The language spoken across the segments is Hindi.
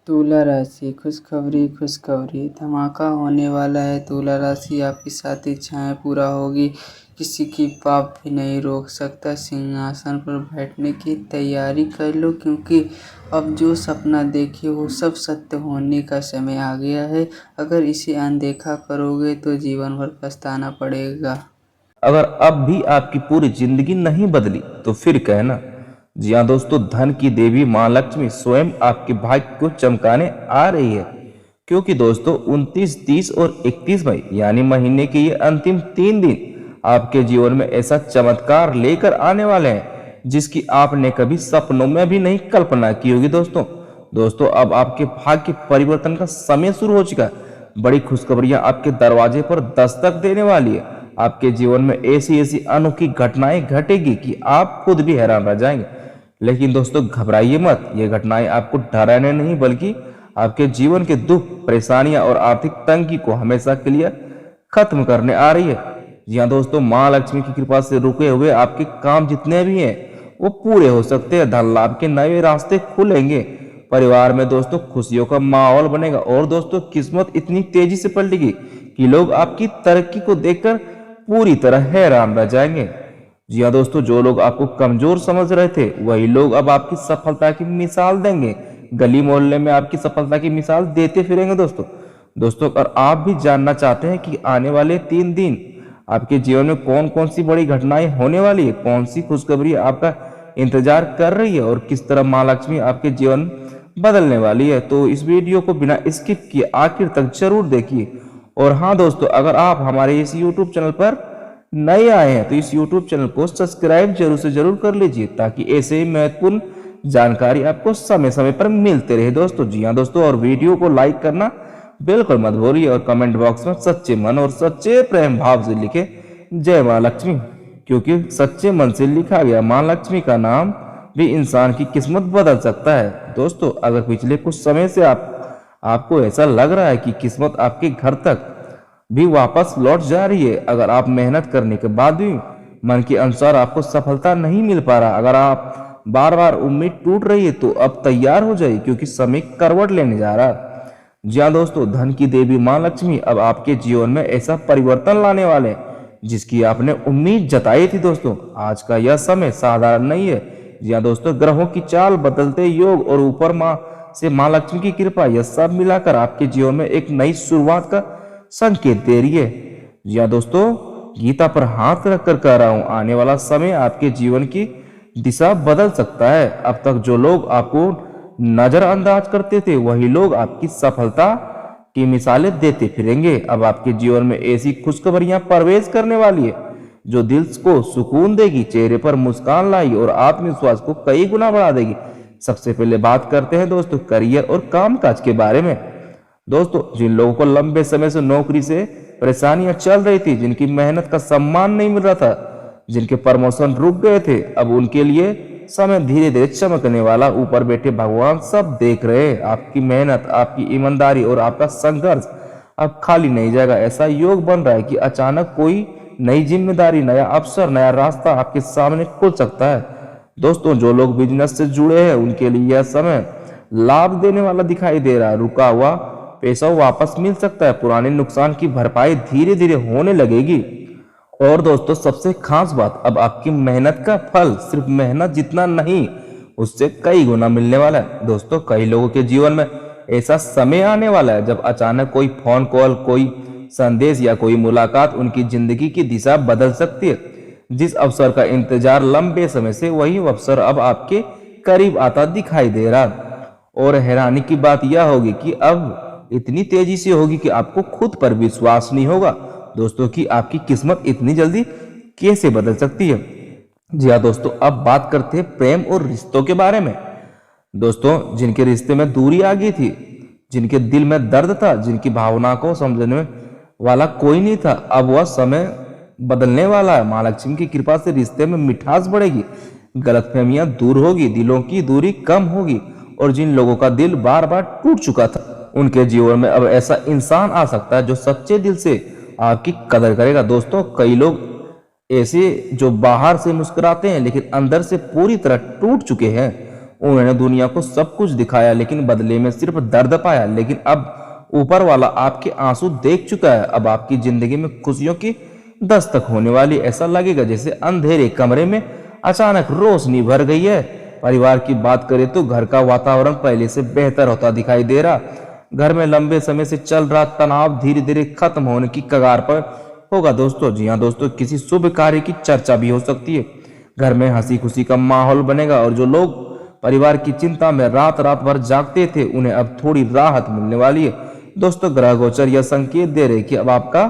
तुला राशि खुशखबरी खुशखबरी धमाका होने वाला है। तुला राशि आपकी सारी इच्छाएं पूरा होगी। किसी की पाप भी नहीं रोक सकता। सिंहासन पर बैठने की तैयारी कर लो, क्योंकि अब जो सपना देखे वो सब सत्य होने का समय आ गया है। अगर इसे अनदेखा करोगे तो जीवन भर पछताना पड़ेगा। अगर अब भी आपकी पूरी जिंदगी नहीं बदली तो फिर कहना। जी हाँ दोस्तों, धन की देवी माँ लक्ष्मी स्वयं आपके भाग्य को चमकाने आ रही है। क्योंकि दोस्तों 29, 30 और 31 मई यानी महीने के ये अंतिम 3 दिन आपके जीवन में ऐसा चमत्कार लेकर आने वाले हैं जिसकी आपने कभी सपनों में भी नहीं कल्पना की होगी। दोस्तों अब आपके भाग्य परिवर्तन का समय शुरू हो चुका है। बड़ी खुशखबरियां आपके दरवाजे पर दस्तक देने वाली है। आपके जीवन में ऐसी ऐसी अनोखी घटनाएं घटेगी कि आप खुद भी हैरान रह जाएंगे। लेकिन दोस्तों घबराइए मत, ये घटनाएं आपको डराने नहीं बल्कि आपके जीवन के दुख, परेशानियां और आर्थिक तंगी को हमेशा के लिए खत्म करने आ रही है। जी हाँ दोस्तों, माँ लक्ष्मी की कृपा से रुके हुए आपके काम जितने भी हैं वो पूरे हो सकते हैं। धन लाभ के नए रास्ते खुलेंगे। परिवार में दोस्तों खुशियों का माहौल बनेगा और दोस्तों किस्मत इतनी तेजी से पलटेगी कि लोग आपकी तरक्की को देखकर पूरी तरह हैरान रह जाएंगे। जी हाँ दोस्तों, जो लोग आपको कमजोर समझ रहे थे वही लोग अब आपकी सफलता की मिसाल देंगे। गली मोहल्ले में आपकी सफलता की मिसाल देते फिरेंगे। दोस्तों अगर आप भी जानना चाहते हैं कि आने वाले 3 दिन आपके जीवन में कौन कौन सी बड़ी घटनाएं होने वाली है, कौन सी खुशखबरी आपका इंतजार कर रही है और किस तरह माँ लक्ष्मी आपके जीवन बदलने वाली है, तो इस वीडियो को बिना स्किप किए आखिर तक जरूर देखिए। और हाँ दोस्तों, अगर आप हमारे इस YouTube चैनल पर नए आए हैं तो इस YouTube चैनल को सब्सक्राइब जरूर से जरूर कर लीजिए, ताकि ऐसे ही महत्वपूर्ण जानकारी आपको समय समय पर मिलते रहे। दोस्तों जी हाँ दोस्तों, और वीडियो को लाइक करना बिल्कुल मत भूलिए और कमेंट बॉक्स में सच्चे मन और सच्चे प्रेम भाव से लिखे जय माँ लक्ष्मी, क्योंकि सच्चे मन से लिखा गया माँ लक्ष्मी का नाम भी इंसान की किस्मत बदल सकता है। दोस्तों अगर पिछले कुछ समय से आपको ऐसा लग रहा है कि किस्मत आपके घर तक भी वापस लौट जा रही है, अगर आप मेहनत करने के बाद भी मन के अनुसार आपको सफलता नहीं मिल पा रहा, अगर आप बार बार उम्मीद टूट रही है, तो अब तैयार हो जाइए क्योंकि समय करवट लेने जा रहा है। जी हाँ दोस्तों, धन की देवी माँ लक्ष्मी अब आपके जीवन में ऐसा परिवर्तन लाने वाले हैं जिसकी आपने उम्मीद जताई थी। दोस्तों आज का यह समय साधारण नहीं है। जी हाँ दोस्तों, ग्रहों की चाल, बदलते योग और ऊपर माँ लक्ष्मी की कृपा, यह सब मिलाकर आपके जीवन में एक नई शुरुआत का संकेत दे रही है। जी हाँ दोस्तों, गीता पर हाथ रखकर कह रहा हूं, आने वाला समय आपके जीवन की दिशा बदल सकता है। अब तक जो लोग आपको नजरअंदाज करते थे वही लोग आपकी सफलता की मिसालें देते फिरेंगे। अब आपके जीवन में ऐसी खुशखबरियां प्रवेश करने वाली है जो दिल को सुकून देगी, चेहरे पर मुस्कान लाएगी और आत्मविश्वास को कई गुना बढ़ा देगी। सबसे पहले बात करते हैं दोस्तों करियर और कामकाज के बारे में। दोस्तों जिन लोगों को लंबे समय से नौकरी से परेशानियां चल रही थी, जिनकी मेहनत का सम्मान नहीं मिल रहा था, जिनके प्रमोशन रुक गए थे, अब उनके लिए समय धीरे धीरे चमकने वाला। ऊपर बैठे भगवान सब देख रहे हैं। आपकी मेहनत, आपकी ईमानदारी और आपका संघर्ष अब खाली नहीं जाएगा। ऐसा योग बन रहा है कि अचानक कोई नई जिम्मेदारी, नया अवसर, नया रास्ता आपके सामने खुल सकता है। दोस्तों जो लोग बिजनेस से जुड़े हैं उनके लिए यह समय लाभ देने वाला दिखाई दे रहा है। रुका हुआ पैसा वापस मिल सकता है, पुराने नुकसान की भरपाई धीरे धीरे होने लगेगी। और दोस्तों सबसे खास बात, अब आपकी मेहनत का फल सिर्फ मेहनत जितना नहीं, उससे कई गुना मिलने वाला है। दोस्तों कई लोगों के जीवन में ऐसा समय आने वाला है जब अचानक कोई फोन कॉल, कोई संदेश या कोई मुलाकात उनकी जिंदगी की दिशा बदल सकती है। जिस अवसर का इंतजार लंबे समय से, वही अवसर अब आपके करीब आता दिखाई दे रहा। और हैरानी की बात यह होगी कि अब इतनी तेजी से होगी कि आपको खुद पर विश्वास नहीं होगा दोस्तों कि आपकी किस्मत इतनी जल्दी कैसे बदल सकती है। जी हाँ दोस्तों, अब बात करते हैं प्रेम और रिश्तों के बारे में। दोस्तों जिनके रिश्ते में दूरी आ गई थी, जिनके दिल में दर्द था, जिनकी भावना को समझने वाला कोई नहीं था, अब वह समय बदलने वाला है। माँ लक्ष्मी की कृपा से रिश्ते में मिठास बढ़ेगी, गलतफहमियां दूर होगी, दिलों की दूरी कम होगी और जिन लोगों का दिल बार बार टूट चुका था उनके जीवन में अब ऐसा इंसान आ सकता है जो सच्चे दिल से आपकी कदर करेगा। दोस्तों कई लोग ऐसे जो बाहर से मुस्कुराते हैं लेकिन अंदर से पूरी तरह टूट चुके हैं, उन्होंने दुनिया को सब कुछ दिखाया लेकिन बदले में सिर्फ दर्द पाया। लेकिन अब ऊपर वाला आपके आंसू देख चुका है। अब आपकी जिंदगी में खुशियों की दस्तक होने वाली। ऐसा लगेगा जैसे अंधेरे कमरे में अचानक रोशनी भर गई है। परिवार की बात करें तो घर का वातावरण पहले से बेहतर होता दिखाई दे रहा। घर में लंबे समय से चल रहा तनाव धीरे धीरे खत्म होने की कगार पर होगा दोस्तों। जी हाँ दोस्तों, किसी शुभ कार्य की चर्चा भी हो सकती है। घर में हंसी खुशी का माहौल बनेगा और जो लोग परिवार की चिंता में रात रात भर जागते थे उन्हें अब थोड़ी राहत मिलने वाली है। दोस्तों, ग्रह गोचर यह संकेत दे रहे कि अब आपका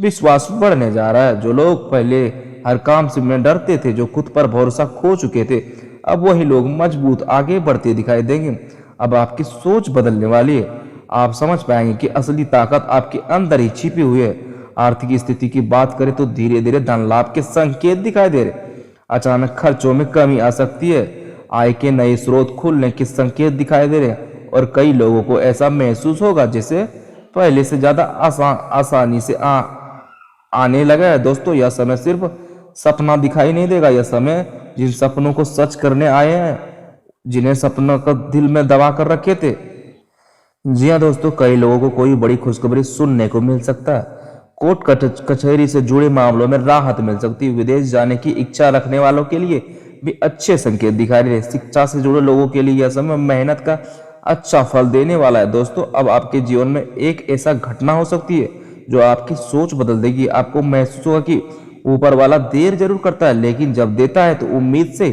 विश्वास बढ़ने जा रहा है। जो लोग पहले हर काम से में डरते थे, जो खुद पर भरोसा खो चुके थे, अब वही लोग मजबूत आगे बढ़ते दिखाई देंगे। अब आपकी सोच बदलने वाली है। आप समझ पाएंगे कि असली ताकत आपके अंदर ही छिपी हुई है। आर्थिक स्थिति की बात करें तो धीरे धीरे धन लाभ के संकेत दिखाई दे रहे। अचानक खर्चों में कमी आ सकती है। आय के नए स्रोत खुलने के संकेत दिखाई दे रहे और कई लोगों को ऐसा महसूस होगा जैसे पहले से ज्यादा आसानी से आने लगा है। दोस्तों, यह समय सिर्फ सपना दिखाई नहीं देगा। यह समय जिन सपनों को सच करने आए हैं, जिन्हें सपनों का दिल में दबा कर रखे थे। जी हाँ दोस्तों, कई लोगों को कोई बड़ी खुशखबरी सुनने को मिल सकता है। कोर्ट कचहरी से जुड़े मामलों में राहत मिल सकती है। विदेश जाने की इच्छा रखने वालों के लिए भी अच्छे संकेत दिखाई दे रहे। शिक्षा से जुड़े लोगों के लिए यह समय मेहनत का अच्छा फल देने वाला है। दोस्तों, अब आपके जीवन में एक ऐसा घटना हो सकती है जो आपकी सोच बदल देगी। आपको महसूस होगा कि ऊपर वाला देर जरूर करता है लेकिन जब देता है तो उम्मीद से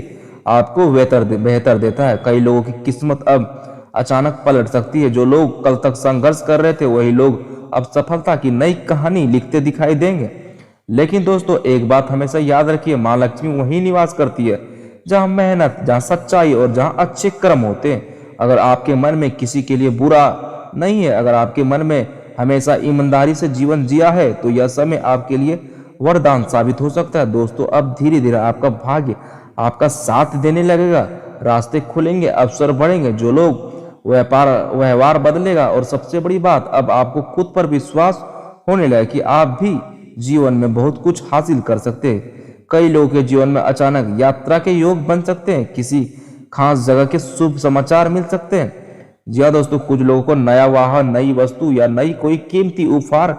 आपको बेहतर देता है। कई लोगों की किस्मत अब अचानक पलट सकती है। जो लोग कल तक संघर्ष कर रहे थे वही लोग अब सफलता की नई कहानी लिखते दिखाई देंगे। लेकिन दोस्तों, एक बात हमेशा याद रखिए, माँ लक्ष्मी वही निवास करती है जहाँ मेहनत, जहाँ सच्चाई और जहाँ अच्छे कर्म होते हैं। अगर आपके मन में किसी के लिए बुरा नहीं है, अगर आपके मन में हमेशा ईमानदारी से जीवन जिया है, तो यह समय आपके लिए वरदान साबित हो सकता है। दोस्तों, अब धीरे धीरे आपका भाग्य आपका साथ देने लगेगा। रास्ते खुलेंगे, अवसर बढ़ेंगे, जो लोग व्यवहार बदलेगा और सबसे बड़ी बात, अब आपको खुद पर विश्वास होने लगा कि आप भी जीवन में बहुत कुछ हासिल कर सकते हैं। कई लोगों के जीवन में अचानक यात्रा के योग बन सकते हैं। किसी खास जगह के शुभ समाचार मिल सकते हैं। जी हाँ दोस्तों, कुछ लोगों को नया वाहन, नई वस्तु या नई कोई कीमती उपहार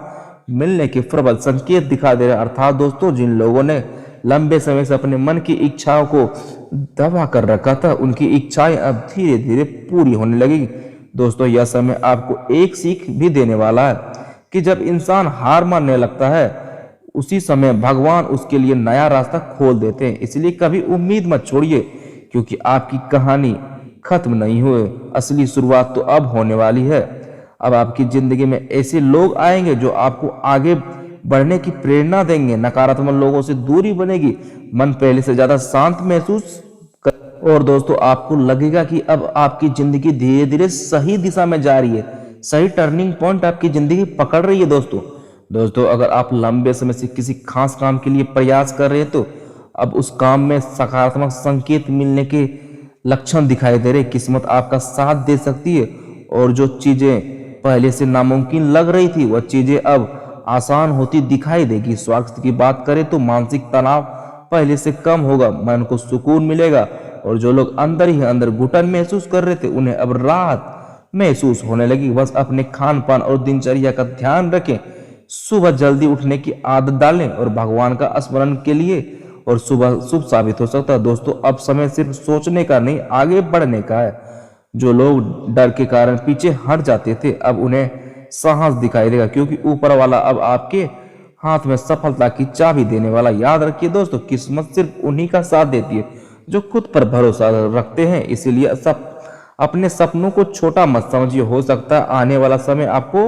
मिलने के प्रबल संकेत दिखा दे रहे हैं। अर्थात दोस्तों, जिन लोगों ने लंबे समय से अपने मन की इच्छाओं को दबा कर रखा था, उनकी इच्छाएं अब धीरे धीरे पूरी होने लगेगी। दोस्तों, यह समय आपको एक सीख भी देने वाला है कि जब इंसान हार मानने लगता है उसी समय भगवान उसके लिए नया रास्ता खोल देते हैं। इसलिए कभी उम्मीद मत छोड़िए, क्योंकि आपकी कहानी खत्म नहीं हुई, असली शुरुआत तो अब होने वाली है। अब आपकी जिंदगी में ऐसे लोग आएंगे जो आपको आगे बढ़ने की प्रेरणा देंगे। नकारात्मक लोगों से दूरी बनेगी, मन पहले से ज्यादा शांत महसूस और दोस्तों, आपको लगेगा कि अब आपकी जिंदगी धीरे धीरे सही दिशा में जा रही है। सही टर्निंग पॉइंट आपकी जिंदगी पकड़ रही है। दोस्तों, अगर आप लंबे समय से किसी खास काम के लिए प्रयास कर रहे हैं तो अब उस काम में सकारात्मक संकेत मिलने के लक्षण दिखाई दे रहे। किस्मत आपका साथ दे सकती है और जो चीजें पहले से नामुमकिन लग रही थी वह चीजें अब आसान होती दिखाई देगी। स्वास्थ्य की बात करें तो मानसिक तनाव पहले से कम होगा, मन को सुकून मिलेगा और जो लोग अंदर ही अंदर घुटन महसूस कर रहे थे उन्हें अब राहत महसूस होने लगी। बस अपने खान पान और दिनचर्या का ध्यान रखें, सुबह जल्दी उठने की आदत डालें और भगवान का स्मरण के लिए और सुबह शुभ साबित हो सकता है। दोस्तों, अब समय सिर्फ सोचने का नहीं, आगे बढ़ने का है। जो लोग डर के कारण पीछे हट जाते थे अब उन्हें साहस दिखाई देगा, क्योंकि ऊपर वाला अब आपके हाथ में सफलता की चाबी देने वाला। याद रखिए दोस्तों, किस्मत सिर्फ उन्हीं का साथ देती है जो खुद पर भरोसा रखते हैं। इसीलिए सब अपने सपनों को छोटा मत समझिए। हो सकता है आने वाला समय आपको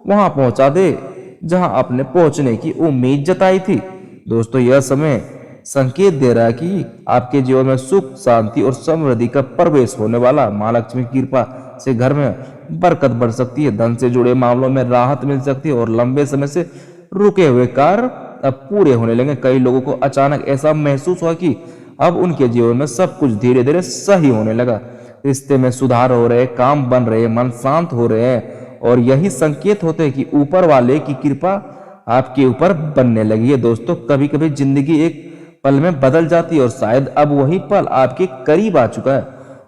वहां पहुंचा दे जहां आपने पहुंचने की उम्मीद जताई थी। दोस्तों, यह समय संकेत दे रहा है कि आपके जीवन में सुख, शांति और समृद्धि का प्रवेश होने वाला। माँ लक्ष्मी की कृपा से घर में बरकत बढ़ सकती है, धन से जुड़े मामलों में राहत मिल सकती है और लंबे समय से रुके हुए कार्य अब पूरे होने लगे। कई लोगों को अचानक ऐसा महसूस हुआ कि अब उनके जीवन में सब कुछ धीरे धीरे सही होने लगा। रिश्ते में सुधार हो रहे, काम बन रहे, मन शांत हो रहे हैं और यही संकेत होते हैं कि ऊपर वाले की कृपा आपके ऊपर बनने लगी है। दोस्तों, कभी कभी जिंदगी एक पल में बदल जाती है और शायद अब वही पल आपके करीब आ चुका है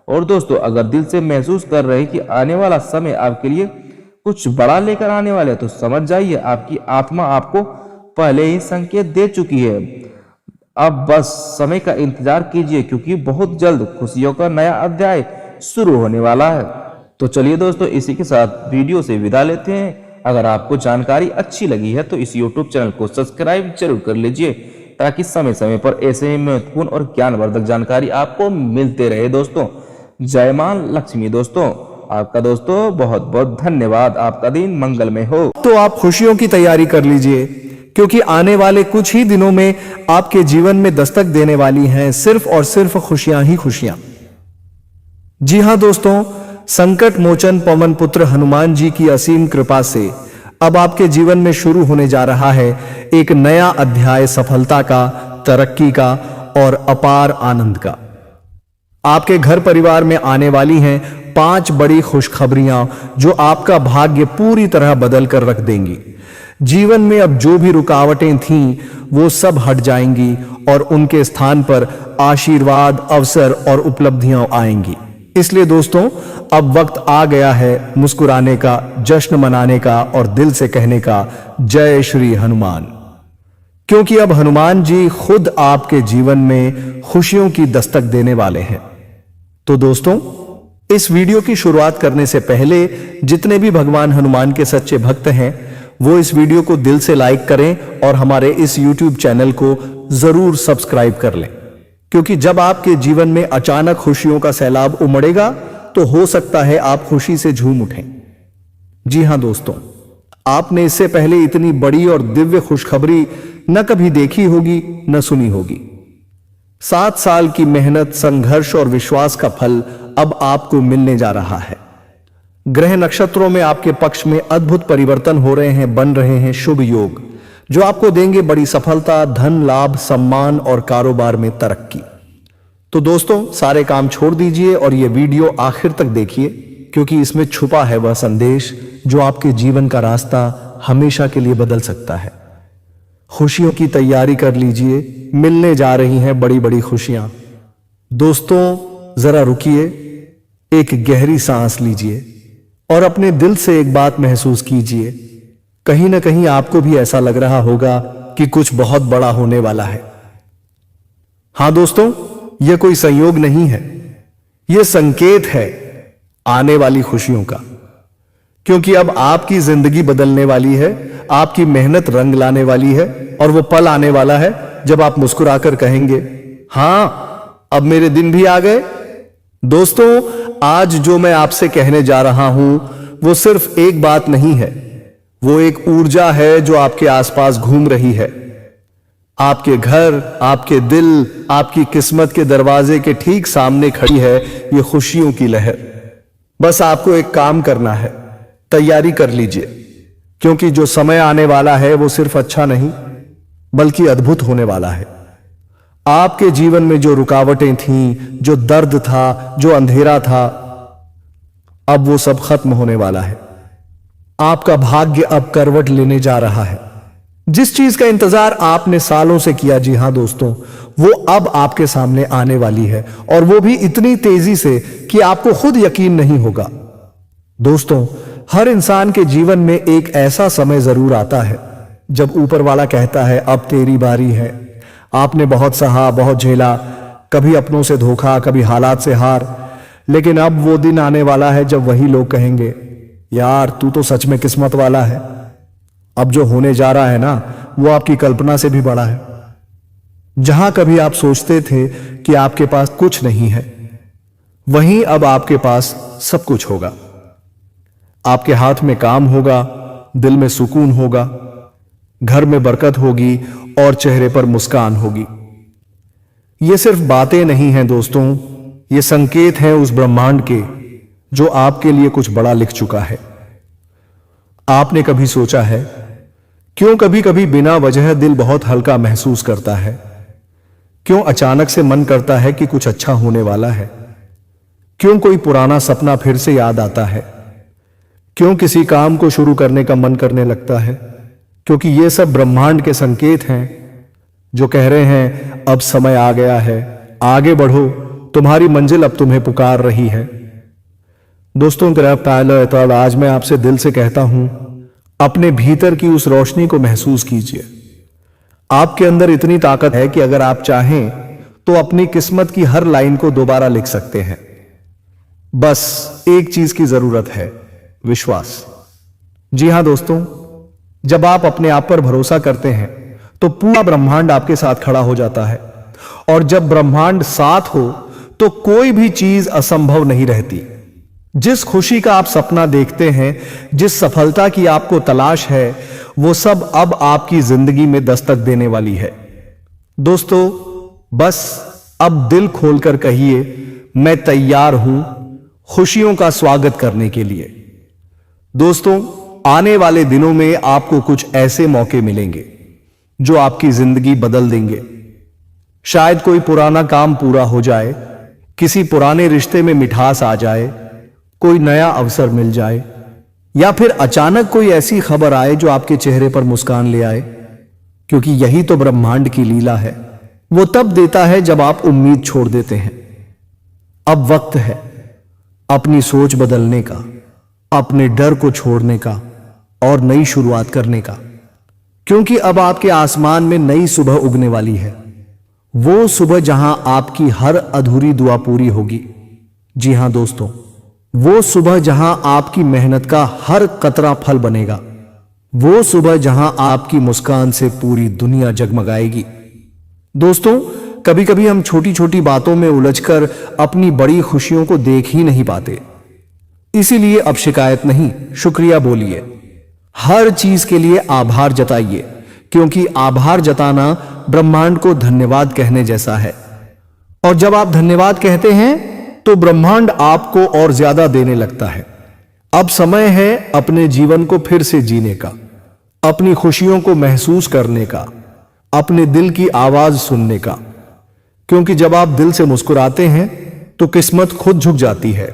और दोस्तों अगर दिल से महसूस कर रहे हैं कि आने वाला समय आपके लिए कुछ बड़ा लेकर आने वाले हैं, तो समझ जाइए आपकी आत्मा आपको पहले ही संकेत दे चुकी है। अब बस समय का इंतजार कीजिए, क्योंकि बहुत जल्द खुशियों का नया अध्याय शुरू होने वाला है। तो चलिए दोस्तों, इसी के साथ वीडियो से विदा लेते हैं। अगर आपको जानकारी अच्छी लगी है तो इस YouTube चैनल को सब्सक्राइब जरूर कर लीजिए, ताकि समय समय पर ऐसे ही महत्वपूर्ण और ज्ञानवर्धक जानकारी आपको मिलते रहे। दोस्तों जय मां लक्ष्मी। दोस्तों आपका दोस्तों बहुत बहुत धन्यवाद। आपका दिन मंगलमय हो। तो आप खुशियों की तैयारी कर लीजिए, क्योंकि आने वाले कुछ ही दिनों में आपके जीवन में दस्तक देने वाली हैं सिर्फ और सिर्फ खुशियां ही खुशियां। जी हां दोस्तों, संकट मोचन पवन पुत्र हनुमान जी की असीम कृपा से अब आपके जीवन में शुरू होने जा रहा है एक नया अध्याय सफलता का, तरक्की का और अपार आनंद का। आपके घर परिवार में आने वाली हैं 5 बड़ी खुशखबरियां जो आपका भाग्य पूरी तरह बदल कर रख देंगी। जीवन में अब जो भी रुकावटें थीं वो सब हट जाएंगी और उनके स्थान पर आशीर्वाद, अवसर और उपलब्धियां आएंगी। इसलिए दोस्तों अब वक्त आ गया है मुस्कुराने का, जश्न मनाने का और दिल से कहने का जय श्री हनुमान, क्योंकि अब हनुमान जी खुद आपके जीवन में खुशियों की दस्तक देने वाले हैं। तो दोस्तों इस वीडियो की शुरुआत करने से पहले जितने भी भगवान हनुमान के सच्चे भक्त हैं वो इस वीडियो को दिल से लाइक करें और हमारे इस YouTube चैनल को जरूर सब्सक्राइब कर लें, क्योंकि जब आपके जीवन में अचानक खुशियों का सैलाब उमड़ेगा तो हो सकता है आप खुशी से झूम उठें। जी हां दोस्तों, आपने इससे पहले इतनी बड़ी और दिव्य खुशखबरी न कभी देखी होगी न सुनी होगी। 7 साल की मेहनत, संघर्ष और विश्वास का फल अब आपको मिलने जा रहा है। ग्रह नक्षत्रों में आपके पक्ष में अद्भुत परिवर्तन हो रहे हैं, बन रहे हैं शुभ योग जो आपको देंगे बड़ी सफलता, धन लाभ, सम्मान और कारोबार में तरक्की। तो दोस्तों सारे काम छोड़ दीजिए और यह वीडियो आखिर तक देखिए, क्योंकि इसमें छुपा है वह संदेश जो आपके जीवन का रास्ता हमेशा के लिए बदल सकता है। खुशियों की तैयारी कर लीजिए, मिलने जा रही हैं बड़ी बड़ी खुशियां। दोस्तों जरा रुकिए, एक गहरी सांस लीजिए और अपने दिल से एक बात महसूस कीजिए। कहीं ना कहीं आपको भी ऐसा लग रहा होगा कि कुछ बहुत बड़ा होने वाला है। हां दोस्तों, यह कोई संयोग नहीं है, यह संकेत है आने वाली खुशियों का, क्योंकि अब आपकी जिंदगी बदलने वाली है, आपकी मेहनत रंग लाने वाली है और वो पल आने वाला है जब आप मुस्कुराकर कहेंगे, हां अब मेरे दिन भी आ गए। दोस्तों आज जो मैं आपसे कहने जा रहा हूं वो सिर्फ एक बात नहीं है, वो एक ऊर्जा है जो आपके आसपास घूम रही है। आपके घर, आपके दिल, आपकी किस्मत के दरवाजे के ठीक सामने खड़ी है ये खुशियों की लहर। बस आपको एक काम करना है, तैयारी कर लीजिए, क्योंकि जो समय आने वाला है वो सिर्फ अच्छा नहीं बल्कि अद्भुत होने वाला है। आपके जीवन में जो रुकावटें थीं, जो दर्द था, जो अंधेरा था, अब वो सब खत्म होने वाला है। आपका भाग्य अब करवट लेने जा रहा है। जिस चीज का इंतजार आपने सालों से किया, जी हां दोस्तों, वो अब आपके सामने आने वाली है, और वो भी इतनी तेजी से कि आपको खुद यकीन नहीं होगा। दोस्तों हर इंसान के जीवन में एक ऐसा समय जरूर आता है जब ऊपर वाला कहता है अब तेरी बारी है। आपने बहुत सहा, बहुत झेला, कभी अपनों से धोखा, कभी हालात से हार, लेकिन अब वो दिन आने वाला है जब वही लोग कहेंगे, यार तू तो सच में किस्मत वाला है। अब जो होने जा रहा है ना वो आपकी कल्पना से भी बड़ा है। जहां कभी आप सोचते थे कि आपके पास कुछ नहीं है, वहीं अब आपके पास सब कुछ होगा। आपके हाथ में काम होगा, दिल में सुकून होगा, घर में बरकत होगी और चेहरे पर मुस्कान होगी। ये सिर्फ बातें नहीं हैं दोस्तों, ये संकेत हैं उस ब्रह्मांड के जो आपके लिए कुछ बड़ा लिख चुका है। आपने कभी सोचा है क्यों कभी कभी बिना वजह दिल बहुत हल्का महसूस करता है? क्यों अचानक से मन करता है कि कुछ अच्छा होने वाला है? क्यों कोई पुराना सपना फिर से याद आता है? क्यों किसी काम को शुरू करने का मन करने लगता है? क्योंकि ये सब ब्रह्मांड के संकेत हैं जो कह रहे हैं अब समय आ गया है, आगे बढ़ो, तुम्हारी मंजिल अब तुम्हें पुकार रही है। दोस्तों, आज मैं आपसे दिल से कहता हूं, अपने भीतर की उस रोशनी को महसूस कीजिए। आपके अंदर इतनी ताकत है कि अगर आप चाहें तो अपनी किस्मत की हर लाइन को दोबारा लिख सकते हैं। बस एक चीज की जरूरत है, विश्वास। जी हां दोस्तों, जब आप अपने आप पर भरोसा करते हैं तो पूरा ब्रह्मांड आपके साथ खड़ा हो जाता है, और जब ब्रह्मांड साथ हो तो कोई भी चीज असंभव नहीं रहती। जिस खुशी का आप सपना देखते हैं, जिस सफलता की आपको तलाश है, वो सब अब आपकी जिंदगी में दस्तक देने वाली है। दोस्तों, बस अब दिल खोलकर कहिए, मैं तैयार हूं खुशियों का स्वागत करने के लिए। दोस्तों, आने वाले दिनों में आपको कुछ ऐसे मौके मिलेंगे जो आपकी जिंदगी बदल देंगे। शायद कोई पुराना काम पूरा हो जाए, किसी पुराने रिश्ते में मिठास आ जाए, कोई नया अवसर मिल जाए, या फिर अचानक कोई ऐसी खबर आए जो आपके चेहरे पर मुस्कान ले आए। क्योंकि यही तो ब्रह्मांड की लीला है। वो तब देता है जब आप उम्मीद छोड़ देते हैं। अब वक्त है अपनी सोच बदलने का, अपने डर को छोड़ने का और नई शुरुआत करने का। क्योंकि अब आपके आसमान में नई सुबह उगने वाली है, वो सुबह जहां आपकी हर अधूरी दुआ पूरी होगी। जी हां दोस्तों, वो सुबह जहां आपकी मेहनत का हर कतरा फल बनेगा, वो सुबह जहां आपकी मुस्कान से पूरी दुनिया जगमगाएगी। दोस्तों, कभी कभी हम छोटी छोटी बातों में उलझकर अपनी बड़ी खुशियों को देख ही नहीं पाते। इसीलिए अब शिकायत नहीं, शुक्रिया बोलिए। हर चीज के लिए आभार जताइए, क्योंकि आभार जताना ब्रह्मांड को धन्यवाद कहने जैसा है। और जब आप धन्यवाद कहते हैं तो ब्रह्मांड आपको और ज्यादा देने लगता है। अब समय है अपने जीवन को फिर से जीने का, अपनी खुशियों को महसूस करने का, अपने दिल की आवाज सुनने का। क्योंकि जब आप दिल से मुस्कुराते हैं तो किस्मत खुद झुक जाती है।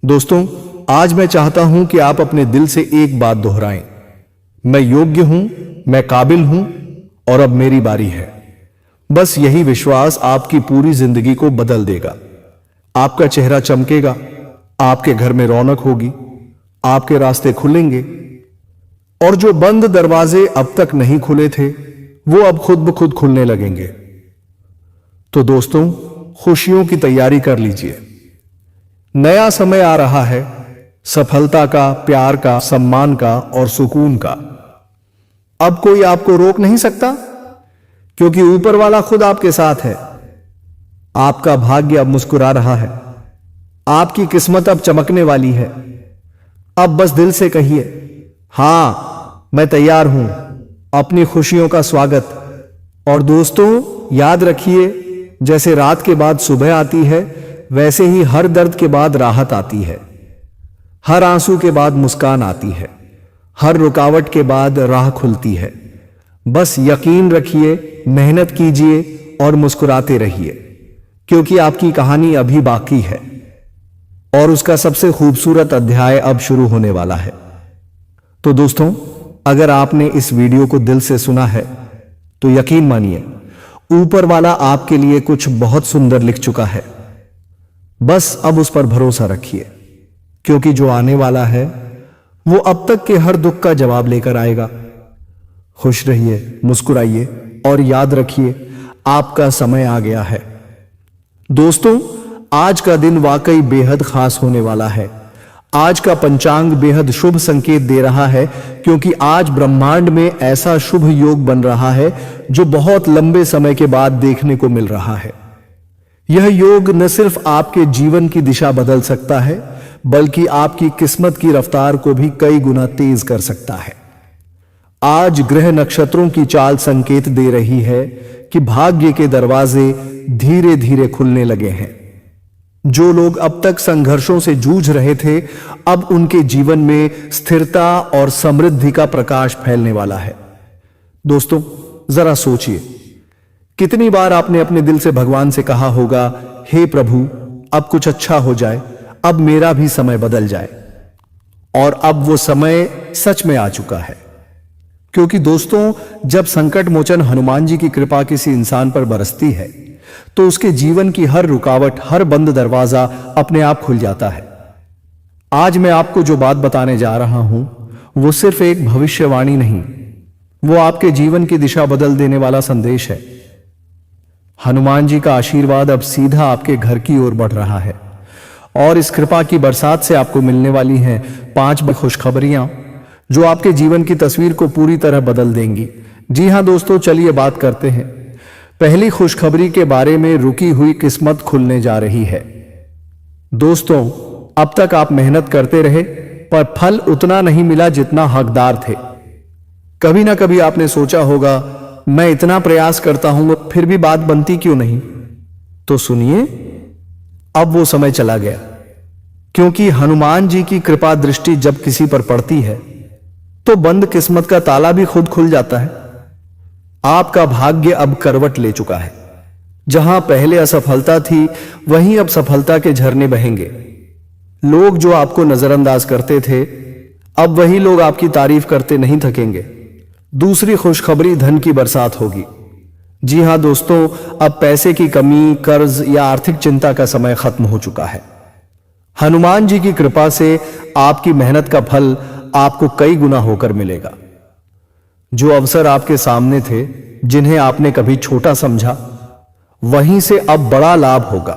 दोस्तों, आज मैं चाहता हूं कि आप अपने दिल से एक बात दोहराएं, मैं योग्य हूं, मैं काबिल हूं और अब मेरी बारी है। बस यही विश्वास आपकी पूरी जिंदगी को बदल देगा। आपका चेहरा चमकेगा, आपके घर में रौनक होगी, आपके रास्ते खुलेंगे, और जो बंद दरवाजे अब तक नहीं खुले थे वो अब खुद ब खुद खुलने लगेंगे। तो दोस्तों, खुशियों की तैयारी कर लीजिए। नया समय आ रहा है, सफलता का, प्यार का, सम्मान का और सुकून का। अब कोई आपको रोक नहीं सकता, क्योंकि ऊपर वाला खुद आपके साथ है। आपका भाग्य अब मुस्कुरा रहा है, आपकी किस्मत अब चमकने वाली है। अब बस दिल से कहिए, हां, मैं तैयार हूं अपनी खुशियों का स्वागत। और दोस्तों, याद रखिए, जैसे रात के बाद सुबह आती है, वैसे ही हर दर्द के बाद राहत आती है, हर आंसू के बाद मुस्कान आती है, हर रुकावट के बाद राह खुलती है। बस यकीन रखिए, मेहनत कीजिए और मुस्कुराते रहिए, क्योंकि आपकी कहानी अभी बाकी है और उसका सबसे खूबसूरत अध्याय अब शुरू होने वाला है। तो दोस्तों, अगर आपने इस वीडियो को दिल से सुना है तो यकीन मानिए, ऊपर वाला आपके लिए कुछ बहुत सुंदर लिख चुका है। बस अब उस पर भरोसा रखिए, क्योंकि जो आने वाला है वो अब तक के हर दुख का जवाब लेकर आएगा। खुश रहिए, मुस्कुराइए और याद रखिए, आपका समय आ गया है। दोस्तों, आज का दिन वाकई बेहद खास होने वाला है। आज का पंचांग बेहद शुभ संकेत दे रहा है, क्योंकि आज ब्रह्मांड में ऐसा शुभ योग बन रहा है जो बहुत लंबे समय के बाद देखने को मिल रहा है। यह योग न सिर्फ आपके जीवन की दिशा बदल सकता है, बल्कि आपकी किस्मत की रफ्तार को भी कई गुना तेज कर सकता है। आज ग्रह नक्षत्रों की चाल संकेत दे रही है कि भाग्य के दरवाजे धीरे धीरे खुलने लगे हैं। जो लोग अब तक संघर्षों से जूझ रहे थे, अब उनके जीवन में स्थिरता और समृद्धि का प्रकाश फैलने वाला है। दोस्तों, जरा सोचिए, कितनी बार आपने अपने दिल से भगवान से कहा होगा, हे प्रभु, अब कुछ अच्छा हो जाए, अब मेरा भी समय बदल जाए। और अब वो समय सच में आ चुका है। क्योंकि दोस्तों, जब संकट मोचन हनुमान जी की कृपा किसी इंसान पर बरसती है तो उसके जीवन की हर रुकावट, हर बंद दरवाजा अपने आप खुल जाता है। आज मैं आपको जो बात बताने जा रहा हूं वो सिर्फ एक भविष्यवाणी नहीं, वो आपके जीवन की दिशा बदल देने वाला संदेश है। हनुमान जी का आशीर्वाद अब सीधा आपके घर की ओर बढ़ रहा है और इस कृपा की बरसात से आपको मिलने वाली हैं 5 खुशखबरियां जो आपके जीवन की तस्वीर को पूरी तरह बदल देंगी। जी हां दोस्तों, चलिए बात करते हैं। पहली खुशखबरी के बारे में, रुकी हुई किस्मत खुलने जा रही है। दोस्तों, अब तक आप मेहनत करते रहे पर फल उतना नहीं मिला जितना हकदार थे। कभी ना कभी आपने सोचा होगा, मैं इतना प्रयास करता हूं फिर भी बात बनती क्यों नहीं। तो सुनिए, अब वो समय चला गया, क्योंकि हनुमान जी की कृपा दृष्टि जब किसी पर पड़ती है तो बंद किस्मत का ताला भी खुद खुल जाता है। आपका भाग्य अब करवट ले चुका है। जहां पहले असफलता थी वहीं अब सफलता के झरने बहेंगे। लोग जो आपको नजरअंदाज करते थे, अब वही लोग आपकी तारीफ करते नहीं थकेंगे। दूसरी खुशखबरी, धन की बरसात होगी। जी हां दोस्तों, अब पैसे की कमी, कर्ज या आर्थिक चिंता का समय खत्म हो चुका है। हनुमान जी की कृपा से आपकी मेहनत का फल आपको कई गुना होकर मिलेगा। जो अवसर आपके सामने थे, जिन्हें आपने कभी छोटा समझा, वहीं से अब बड़ा लाभ होगा।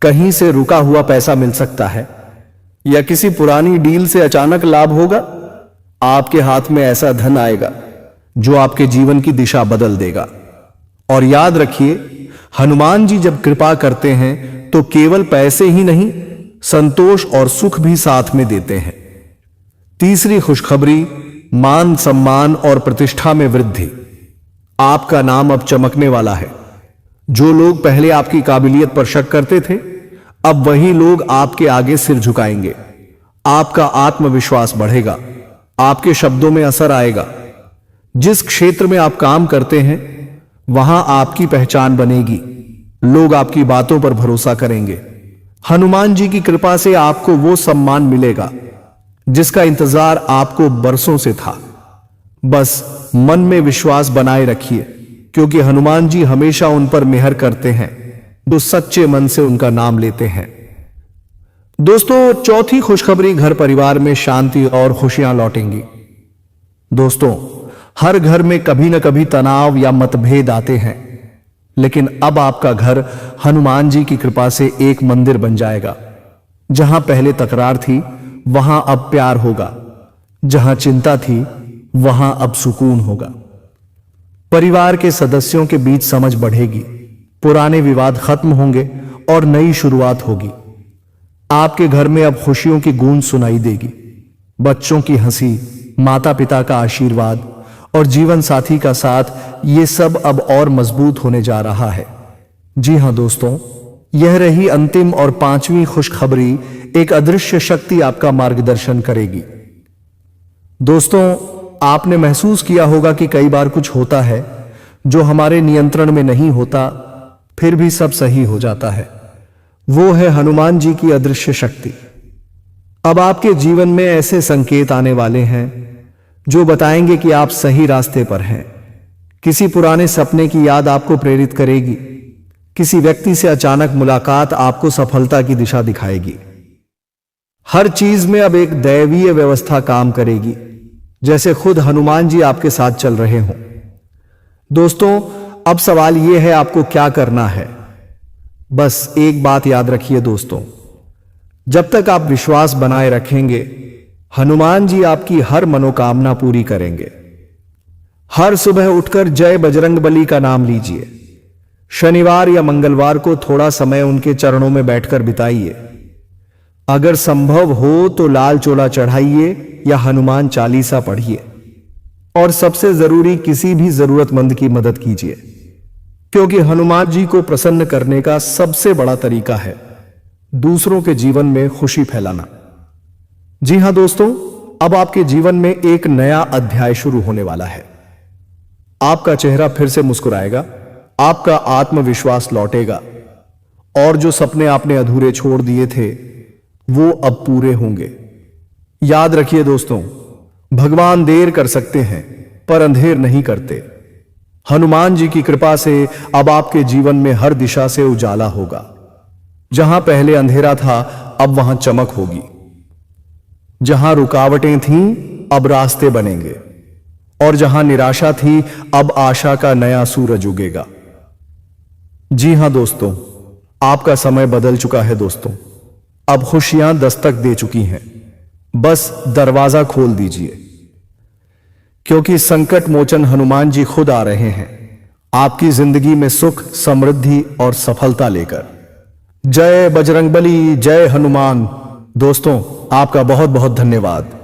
कहीं से रुका हुआ पैसा मिल सकता है या किसी पुरानी डील से अचानक लाभ होगा। आपके हाथ में ऐसा धन आएगा जो आपके जीवन की दिशा बदल देगा। और याद रखिए, हनुमान जी जब कृपा करते हैं तो केवल पैसे ही नहीं, संतोष और सुख भी साथ में देते हैं। तीसरी खुशखबरी, मान सम्मान और प्रतिष्ठा में वृद्धि। आपका नाम अब चमकने वाला है। जो लोग पहले आपकी काबिलियत पर शक करते थे, अब वही लोग आपके आगे सिर झुकाएंगे। आपका आत्मविश्वास बढ़ेगा, आपके शब्दों में असर आएगा। जिस क्षेत्र में आप काम करते हैं वहां आपकी पहचान बनेगी। लोग आपकी बातों पर भरोसा करेंगे। हनुमान जी की कृपा से आपको वो सम्मान मिलेगा जिसका इंतजार आपको बरसों से था। बस मन में विश्वास बनाए रखिए, क्योंकि हनुमान जी हमेशा उन पर मेहर करते हैं जो सच्चे मन से उनका नाम लेते हैं। दोस्तों, चौथी खुशखबरी, घर परिवार में शांति और खुशियां लौटेंगी। दोस्तों, हर घर में कभी न कभी तनाव या मतभेद आते हैं, लेकिन अब आपका घर हनुमान जी की कृपा से एक मंदिर बन जाएगा। जहां पहले तकरार थी वहां अब प्यार होगा। जहां चिंता थी वहां अब सुकून होगा। परिवार के सदस्यों के बीच समझ बढ़ेगी, पुराने विवाद खत्म होंगे और नई शुरुआत होगी। आपके घर में अब खुशियों की गूंज सुनाई देगी। बच्चों की हंसी, माता पिता का आशीर्वाद और जीवन साथी का साथ, ये सब अब और मजबूत होने जा रहा है। जी हां दोस्तों, यह रही अंतिम और 5वीं खुशखबरी। एक अदृश्य शक्ति आपका मार्गदर्शन करेगी। दोस्तों, आपने महसूस किया होगा कि कई बार कुछ होता है जो हमारे नियंत्रण में नहीं होता, फिर भी सब सही हो जाता है। वो है हनुमान जी की अदृश्य शक्ति। अब आपके जीवन में ऐसे संकेत आने वाले हैं जो बताएंगे कि आप सही रास्ते पर हैं। किसी पुराने सपने की याद आपको प्रेरित करेगी। किसी व्यक्ति से अचानक मुलाकात आपको सफलता की दिशा दिखाएगी। हर चीज में अब एक दैवीय व्यवस्था काम करेगी, जैसे खुद हनुमान जी आपके साथ चल रहे हों। दोस्तों, अब सवाल यह है, आपको क्या करना है। बस एक बात याद रखिए दोस्तों, जब तक आप विश्वास बनाए रखेंगे, हनुमान जी आपकी हर मनोकामना पूरी करेंगे। हर सुबह उठकर जय बजरंगबली का नाम लीजिए। शनिवार या मंगलवार को थोड़ा समय उनके चरणों में बैठकर बिताइए। अगर संभव हो तो लाल चोला चढ़ाइए या हनुमान चालीसा पढ़िए। और सबसे जरूरी, किसी भी जरूरतमंद की मदद कीजिए, क्योंकि हनुमान जी को प्रसन्न करने का सबसे बड़ा तरीका है दूसरों के जीवन में खुशी फैलाना। जी हां दोस्तों, अब आपके जीवन में एक नया अध्याय शुरू होने वाला है। आपका चेहरा फिर से मुस्कुराएगा, आपका आत्मविश्वास लौटेगा और जो सपने आपने अधूरे छोड़ दिए थे वो अब पूरे होंगे। याद रखिए दोस्तों, भगवान देर कर सकते हैं पर अंधेर नहीं करते। हनुमान जी की कृपा से अब आपके जीवन में हर दिशा से उजाला होगा। जहां पहले अंधेरा था, अब वहां चमक होगी। जहां रुकावटें थीं, अब रास्ते बनेंगे। और जहां निराशा थी, अब आशा का नया सूरज उगेगा। जी हां दोस्तों, आपका समय बदल चुका है दोस्तों। अब खुशियां दस्तक दे चुकी हैं। बस दरवाजा खोल दीजिए, क्योंकि संकट मोचन हनुमान जी खुद आ रहे हैं आपकी जिंदगी में सुख, समृद्धि और सफलता लेकर। जय बजरंगबली, जय हनुमान। दोस्तों, आपका बहुत बहुत धन्यवाद।